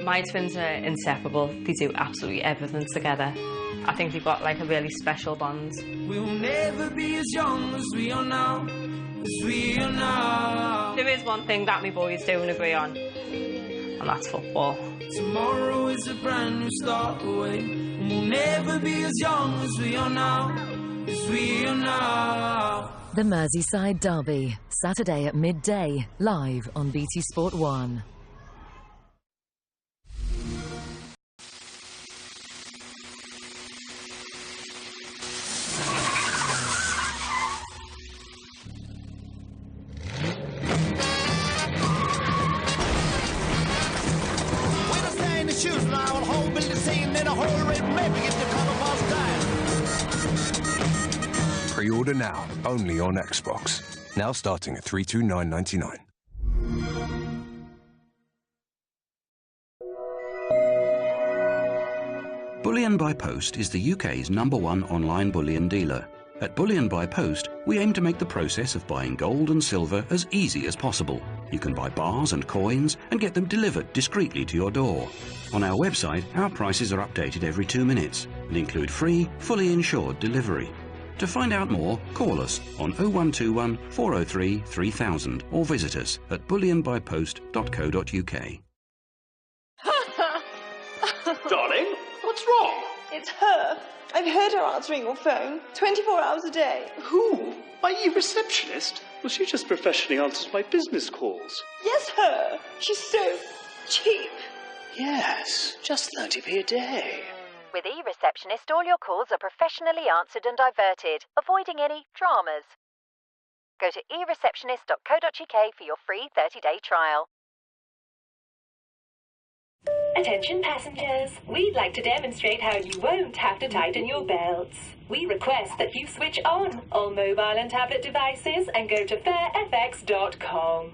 My twins are inseparable. They do absolutely everything together. I think they've got like a really special bond. We will never be as young as we are now, as we are now. There is one thing that my boys don't agree on, and that's football. Tomorrow is a brand new start away, and we'll never be as young as we are now, as we are now. The Merseyside Derby, Saturday at midday, live on BT Sport 1. Pre-order now, only on Xbox. Now starting at $329.99. Bullion by Post is the UK's #1 online bullion dealer. At Bullion by Post, we aim to make the process of buying gold and silver as easy as possible. You can buy bars and coins and get them delivered discreetly to your door. On our website, our prices are updated every 2 minutes and include free, fully insured delivery. To find out more, call us on 0121 403 3000 or visit us at bullionbypost.co.uk. Darling, what's wrong? It's her. I've heard her answering your phone 24 hours a day. Who? My e-receptionist? Well, she just professionally answers my business calls. Yes, her. She's so cheap. Yes, just 30p a day. With eReceptionist, all your calls are professionally answered and diverted, avoiding any dramas. Go to ereceptionist.co.uk for your free 30-day trial. Attention passengers, we'd like to demonstrate how you won't have to tighten your belts. We request that you switch on all mobile and tablet devices and go to farefx.com.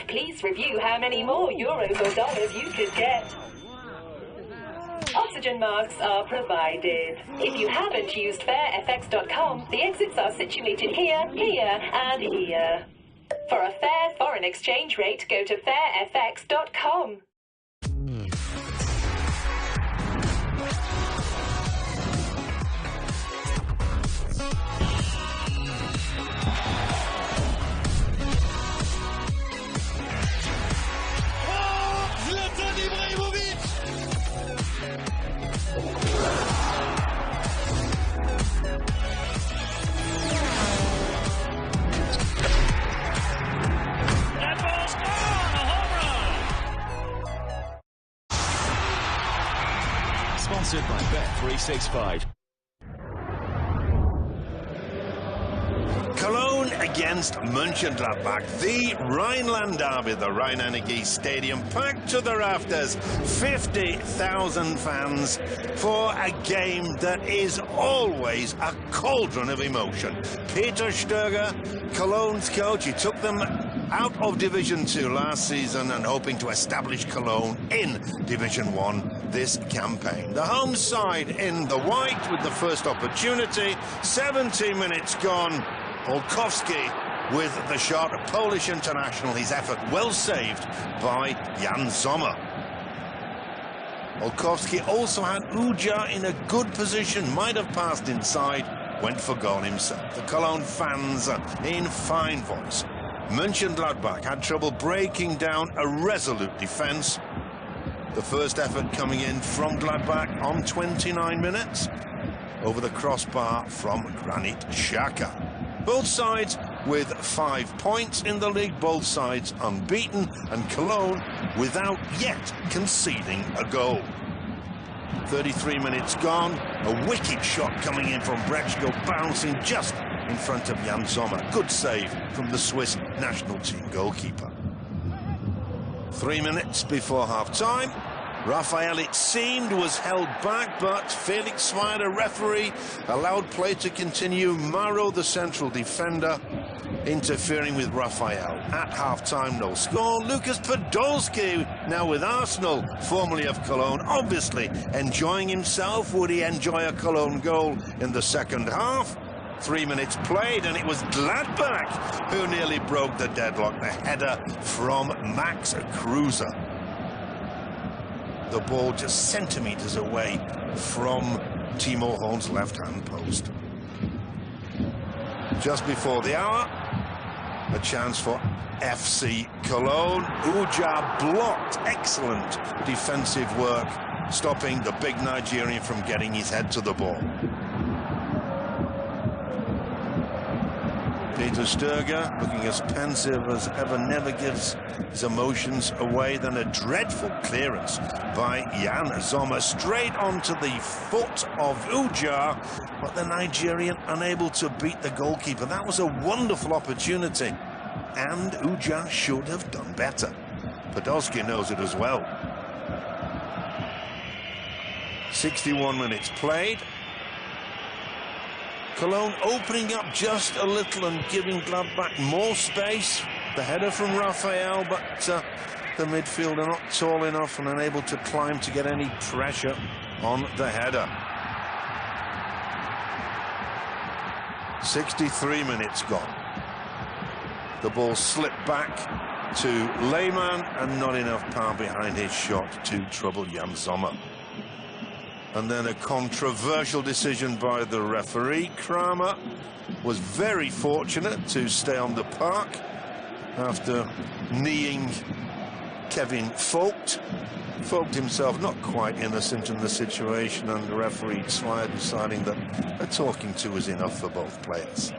Please review how many more euros or dollars you could get. Oxygen masks are provided. If you haven't used farefx.com, the exits are situated here, here, and here. For a fair foreign exchange rate, go to farefx.com. Sponsored by Bet365. Cologne against Mönchengladbach, the Rhineland derby, the Rhein-Energie Stadium, packed to the rafters, 50,000 fans for a game that is always a cauldron of emotion. Peter Stöger, Cologne's coach, he took them out of Division 2 last season and hoping to establish Cologne in Division 1 this campaign. The home side in the white with the first opportunity, 17 minutes gone. Olkowski with the shot, a Polish international, his effort well saved by Jan Sommer. Olkowski also had Uja in a good position, might have passed inside, went for goal himself. The Cologne fans in fine voice. Mönchengladbach had trouble breaking down a resolute defence. The first effort coming in from Gladbach on 29 minutes over the crossbar from Granit Xhaka. Both sides with 5 points in the league, both sides unbeaten, and Cologne without yet conceding a goal. 33 minutes gone, a wicked shot coming in from Brechko, bouncing just in front of Jan Sommer. Good save from the Swiss national team goalkeeper. 3 minutes before half-time, Raphael, it seemed, was held back, but Felix Zweier, the referee, allowed play to continue. Maro, the central defender, interfering with Raphael. At half-time, no score. Lukas Podolski, now with Arsenal, formerly of Cologne, obviously enjoying himself. Would he enjoy a Cologne goal in the second half? 3 minutes played, and it was Gladbach who nearly broke the deadlock. The header from Max Kruse. The ball just centimetres away from Timo Horn's left-hand post. Just before the hour, a chance for FC Cologne. Uja blocked. Excellent defensive work, stopping the big Nigerian from getting his head to the ball. Peter Stöger, looking as pensive as ever, never gives his emotions away. Then a dreadful clearance by Jan Sommer, straight onto the foot of Uja, but the Nigerian unable to beat the goalkeeper. That was a wonderful opportunity, and Uja should have done better. Podolski knows it as well. 61 minutes played. Cologne opening up just a little and giving Gladbach more space. The header from Raphael, but the midfielder not tall enough and unable to climb to get any pressure on the header. 63 minutes gone. The ball slipped back to Lehmann, and not enough power behind his shot to trouble Jan Sommer. And then a controversial decision by the referee. Kramer was very fortunate to stay on the park after kneeing Kevin Vogt. Vogt himself not quite innocent in the situation, and the referee Swire deciding that a talking to was enough for both players.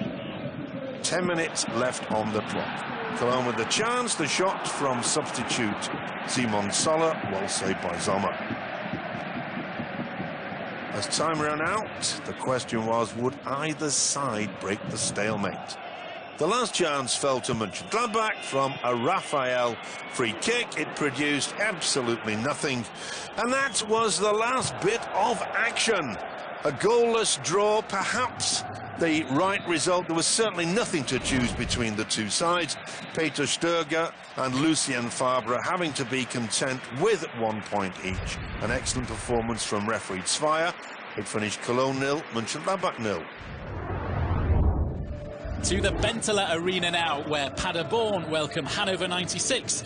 10 minutes left on the clock. Cologne with the chance, the shot from substitute Simon Soller, well saved by Sommer. As time ran out, the question was, would either side break the stalemate? The last chance fell to Mönchengladbach from a Raphael free kick. It produced absolutely nothing. And that was the last bit of action. A goalless draw, perhaps the right result. There was certainly nothing to choose between the two sides. Peter Stöger and Lucien Fabre having to be content with 1 point each. An excellent performance from referee Zweier. It finished Cologne 0, Mönchengladbach 0. To the Benteler Arena now, where Paderborn welcome Hannover 96.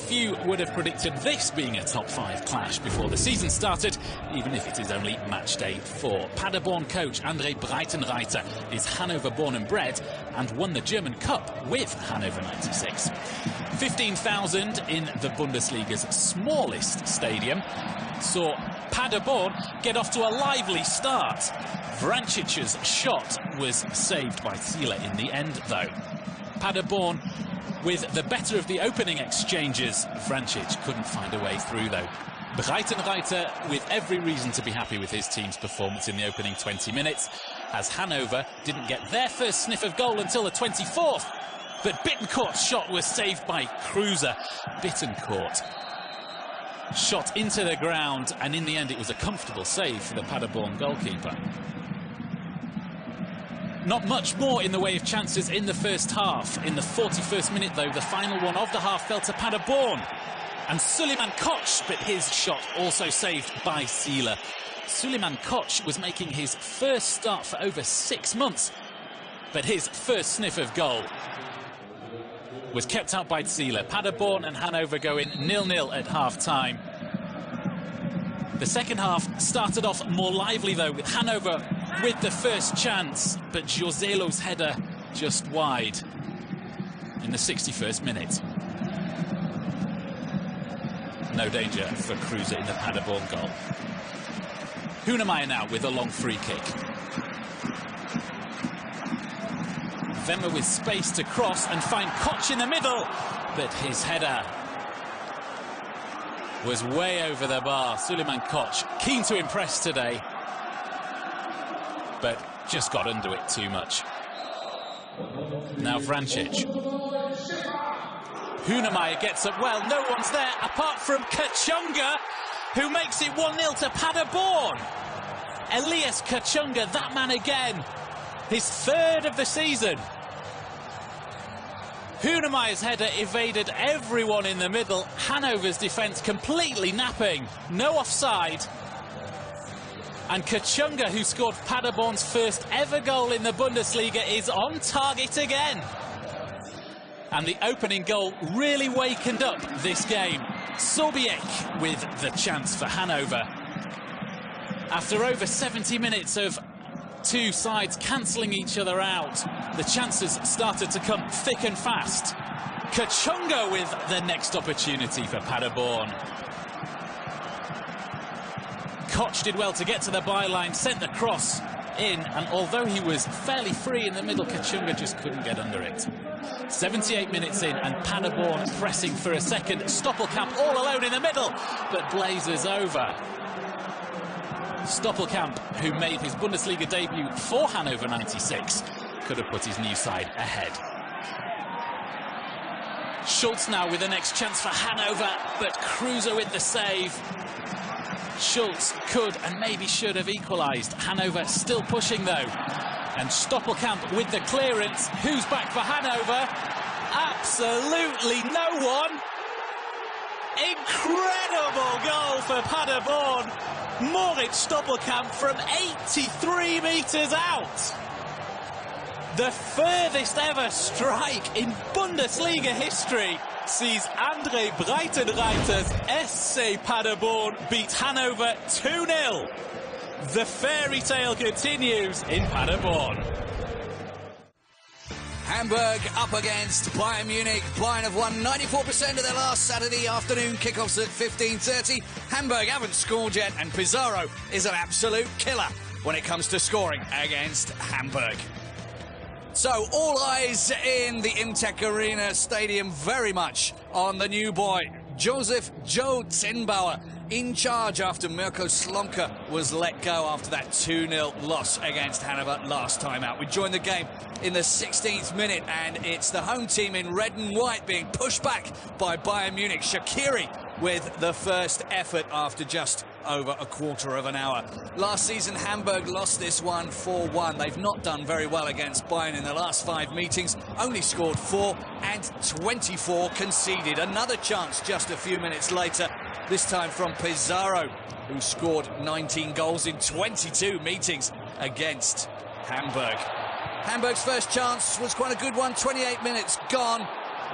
Few would have predicted this being a top 5 clash before the season started, even if it is only match day 4. Paderborn coach André Breitenreiter is Hanover born and bred and won the German Cup with Hannover 96. 15,000 in the Bundesliga's smallest stadium saw Paderborn get off to a lively start. Vrancic's shot was saved by Thiele in the end, though. Paderborn with the better of the opening exchanges. Vrancic couldn't find a way through, though. Breitenreiter with every reason to be happy with his team's performance in the opening 20 minutes, as Hanover didn't get their first sniff of goal until the 24th. But Bittencourt's shot was saved by Kruse. Bittencourt shot into the ground, and in the end it was a comfortable save for the Paderborn goalkeeper. Not much more in the way of chances in the first half. In the 41st minute, though, the final one of the half fell to Paderborn. And Suleiman Koch, but his shot also saved by Thiele. Suleiman Koch was making his first start for over 6 months, but his first sniff of goal was kept out by Thiele. Paderborn and Hanover go in 0-0 at half-time. The second half started off more lively, though, with Hanover with the first chance, but Joselo's header just wide in the 61st minute. No danger for Kruse in the Paderborn goal. Hunemeyer now with a long free kick. Wemmer with space to cross and find Koch in the middle, but his header was way over the bar. Suleiman Koch, keen to impress today, but just got under it too much. Now Vrancic. Hunemeyer gets up well, no one's there apart from Kachunga, who makes it 1-0 to Paderborn. Elias Kachunga, that man again, his third of the season. Hunemeyer's header evaded everyone in the middle. Hanover's defence completely napping, no offside. And Kachunga, who scored Paderborn's first ever goal in the Bundesliga, is on target again. And the opening goal really wakened up this game. Sobiech with the chance for Hanover. After over 70 minutes of two sides cancelling each other out, the chances started to come thick and fast. Kachunga with the next opportunity for Paderborn. Koch did well to get to the byline, sent the cross in, and although he was fairly free in the middle, Kachunga just couldn't get under it. 78 minutes in, and Paderborn pressing for a second. Stoppelkamp all alone in the middle, but blazes over. Stoppelkamp, who made his Bundesliga debut for Hannover 96, could have put his new side ahead. Schultz now with the next chance for Hanover, but Kruse with the save. Schultz could and maybe should have equalised. Hanover still pushing, though. And Stoppelkamp with the clearance. Who's back for Hanover? Absolutely no one. Incredible goal for Paderborn. Moritz Stoppelkamp from 83 metres out. The furthest ever strike in Bundesliga history. sees Andre Breitenreiter's SC Paderborn beat Hanover 2-0. The fairy tale continues in Paderborn. Hamburg up against Bayern Munich. Bayern have won 94% of their last Saturday afternoon kickoffs at 15:30. Hamburg haven't scored yet, and Pizarro is an absolute killer when it comes to scoring against Hamburg. So all eyes in the Imtech Arena Stadium very much on the new boy, Josef Joe Zinnbauer, in charge after Mirko Slomka was let go after that 2-0 loss against Hanover last time out. We joined the game in the 16th minute, and it's the home team in red and white being pushed back by Bayern Munich. Shaqiri with the first effort after just over a quarter of an hour. Last season, Hamburg lost this one 4-1. They've not done very well against Bayern in the last 5 meetings, only scored 4 and 24 conceded. Another chance just a few minutes later, this time from Pizarro, who scored 19 goals in 22 meetings against Hamburg. Hamburg's first chance was quite a good one, 28 minutes gone.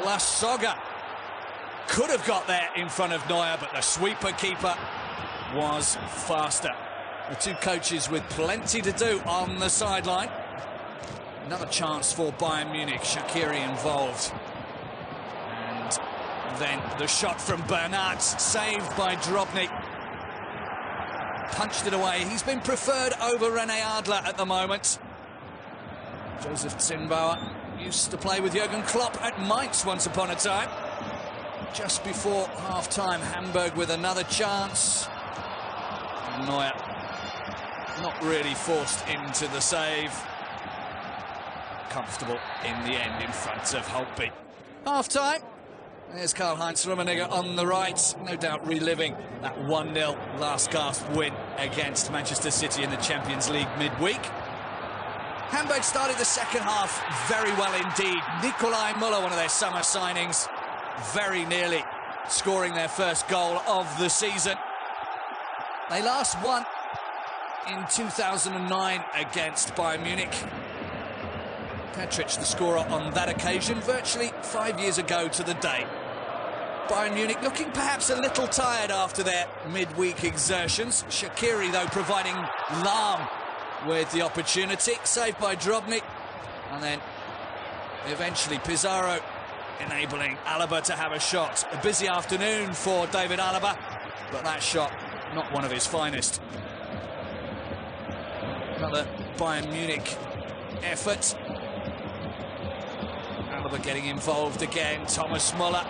La Soga could have got there in front of Neuer, but the sweeper keeper was faster. The two coaches with plenty to do on the sideline. Another chance for Bayern Munich, Shaqiri involved. And then the shot from Bernat, saved by Drobny. Punched it away. He's been preferred over René Adler at the moment. Josef Zinnbauer used to play with Jurgen Klopp at Mainz once upon a time. Just before half-time, Hamburg with another chance. Neuer not really forced into the save. Comfortable in the end in front of Holtby. Half-time. There's Karl-Heinz Rummenigge on the right, no doubt reliving that 1-0 last-gasp win against Manchester City in the Champions League midweek. Hamburg started the second half very well indeed. Nikolai Müller, one of their summer signings, very nearly scoring their first goal of the season. They last won in 2009 against Bayern Munich. Petric, the scorer on that occasion, virtually 5 years ago to the day. Bayern Munich looking perhaps a little tired after their midweek exertions. Shaqiri, though, providing Lahm with the opportunity, saved by Drobny, and then eventually Pizarro enabling Alaba to have a shot. A busy afternoon for David Alaba, but that shot not one of his finest. Another Bayern Munich effort. Alaba getting involved again. Thomas Müller.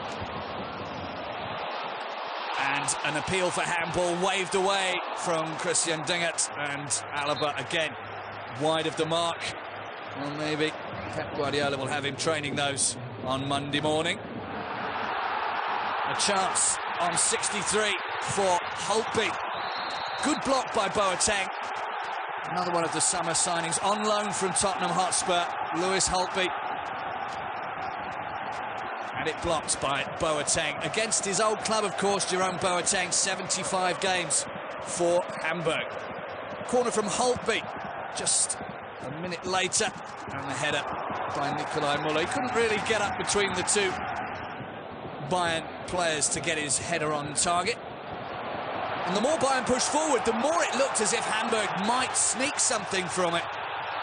And an appeal for handball waved away from Christian Dingert, and Alaba again wide of the mark. Well, maybe Pep Guardiola will have him training those on Monday morning. A chance on 63 for Holtby. Good block by Boateng. Another one of the summer signings on loan from Tottenham Hotspur, Lewis Holtby. And it blocked by Boateng. Against his old club, of course, Jerome Boateng, 75 games for Hamburg. Corner from Holtby, just a minute later. And the header by Nikolai Müller. He couldn't really get up between the two Bayern players to get his header on target. And the more Bayern pushed forward, the more it looked as if Hamburg might sneak something from it.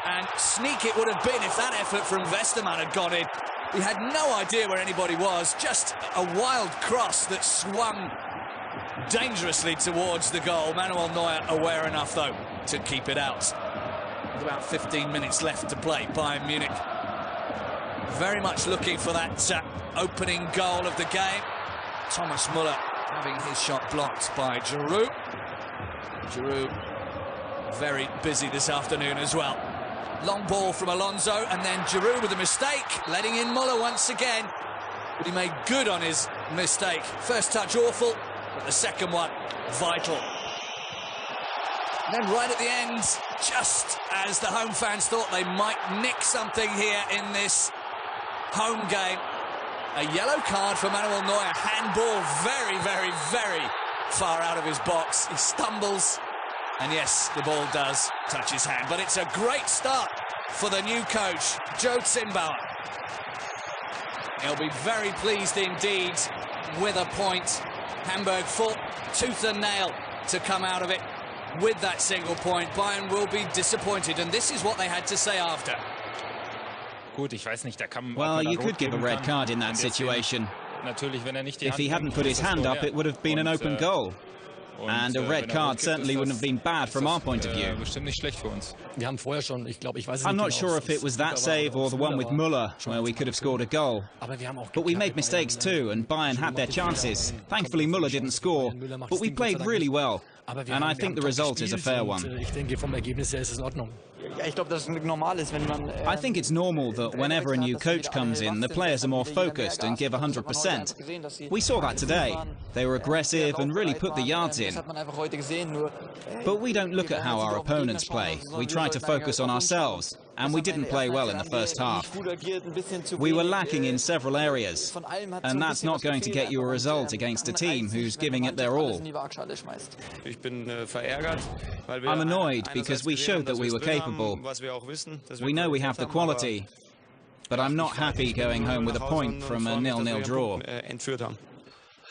And sneak it would have been if that effort from Westermann had gone in. He had no idea where anybody was, just a wild cross that swung dangerously towards the goal. Manuel Neuer aware enough, though, to keep it out. With about 15 minutes left to play, Bayern Munich very much looking for that opening goal of the game. Thomas Müller having his shot blocked by Giroud. Giroud very busy this afternoon as well. Long ball from Alonso, and then Giroud with a mistake, letting in Müller once again. But he made good on his mistake. First touch awful, but the second one vital. And then right at the end, just as the home fans thought they might nick something here in this home game, a yellow card for Manuel Neuer. Handball very, very, very far out of his box. He stumbles. And yes, the ball does touch his hand, but it's a great start for the new coach, Joe Zinnbauer. He'll be very pleased indeed with a point. Hamburg fought tooth and nail to come out of it with that single point. Bayern will be disappointed, and this is what they had to say after. Well, you could give a red card in that situation. If he hadn't put his hand up, it would have been an open goal. And a red card certainly wouldn't have been bad from our point of view. I'm not sure if it was that save or the one with Müller, where we could have scored a goal. But we made mistakes too, and Bayern had their chances. Thankfully, Müller didn't score, but we played really well. And I think the result is a fair one. I think it's normal that whenever a new coach comes in, the players are more focused and give 100%. We saw that today. They were aggressive and really put the yards in. But we don't look at how our opponents play. We try to focus on ourselves. And we didn't play well in the first half. We were lacking in several areas, and that's not going to get you a result against a team who's giving it their all. I'm annoyed because we showed that we were capable. We know we have the quality, but I'm not happy going home with a point from a 0-0 draw.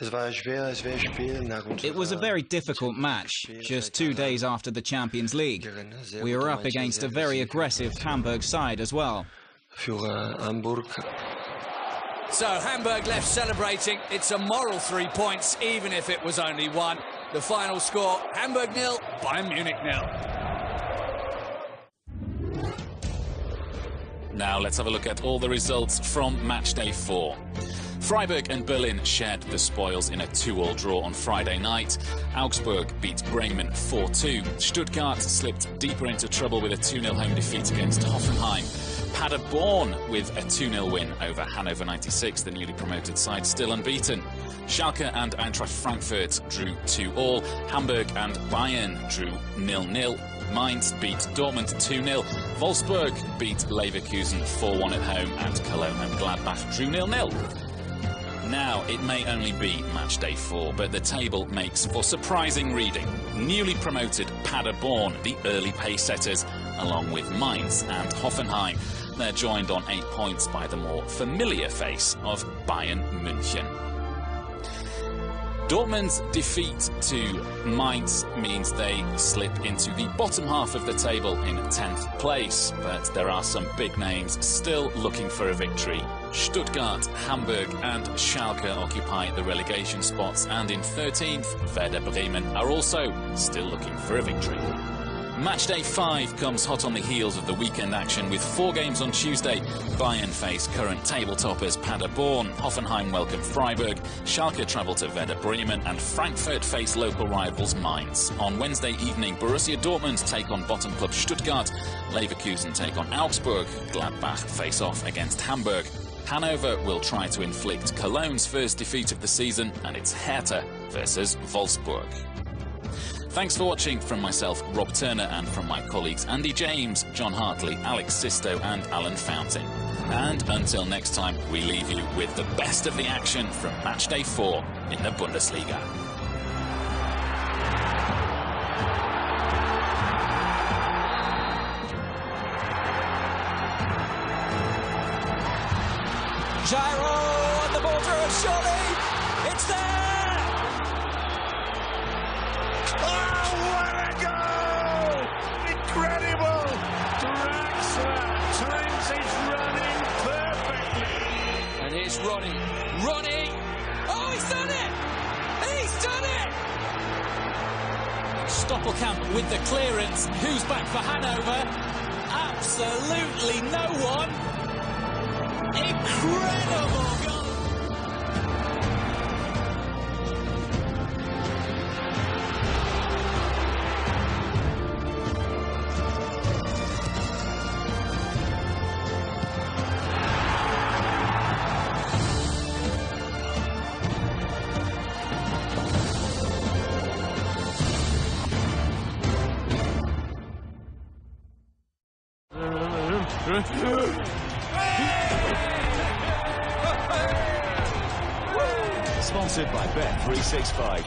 It was a very difficult match, just 2 days after the Champions League. We were up against a very aggressive Hamburg side as well. So Hamburg left celebrating. It's a moral 3 points, even if it was only one. The final score, Hamburg 0, Bayern Munich 0. Now let's have a look at all the results from matchday 4. Freiburg and Berlin shared the spoils in a 2-2 draw on Friday night. Augsburg beat Bremen 4-2. Stuttgart slipped deeper into trouble with a 2-0 home defeat against Hoffenheim. Paderborn with a 2-0 win over Hannover 96, the newly promoted side still unbeaten. Schalke and Eintracht Frankfurt drew 2-2. Hamburg and Bayern drew 0-0. Mainz beat Dortmund 2-0. Wolfsburg beat Leverkusen 4-1 at home, and Cologne and Gladbach drew 0-0. Now, it may only be matchday 4, but the table makes for surprising reading. Newly promoted Paderborn, the early pace setters, along with Mainz and Hoffenheim. They're joined on 8 points by the more familiar face of Bayern München. Dortmund's defeat to Mainz means they slip into the bottom half of the table in 10th place, but there are some big names still looking for a victory. Stuttgart, Hamburg and Schalke occupy the relegation spots, and in 13th, Werder Bremen are also still looking for a victory. Matchday 5 comes hot on the heels of the weekend action with 4 games on Tuesday. Bayern face current table toppers Paderborn, Hoffenheim welcome Freiburg, Schalke travel to Werder Bremen, and Frankfurt face local rivals Mainz. On Wednesday evening, Borussia Dortmund take on bottom club Stuttgart, Leverkusen take on Augsburg, Gladbach face off against Hamburg. Hanover will try to inflict Cologne's first defeat of the season, and it's Hertha versus Wolfsburg. Thanks for watching from myself, Rob Turner, and from my colleagues Andy James, John Hartley, Alex Sisto and Alan Fountain. And until next time, we leave you with the best of the action from matchday 4 in the Bundesliga. Gyro and the ball through, and surely it's there! Incredible! Draxler times his running perfectly. And here's Ronnie. Ronnie! Oh, he's done it! He's done it! Stoppelkamp with the clearance. Who's back for Hanover? Absolutely no one. Incredible goal! Sponsored by Bet365.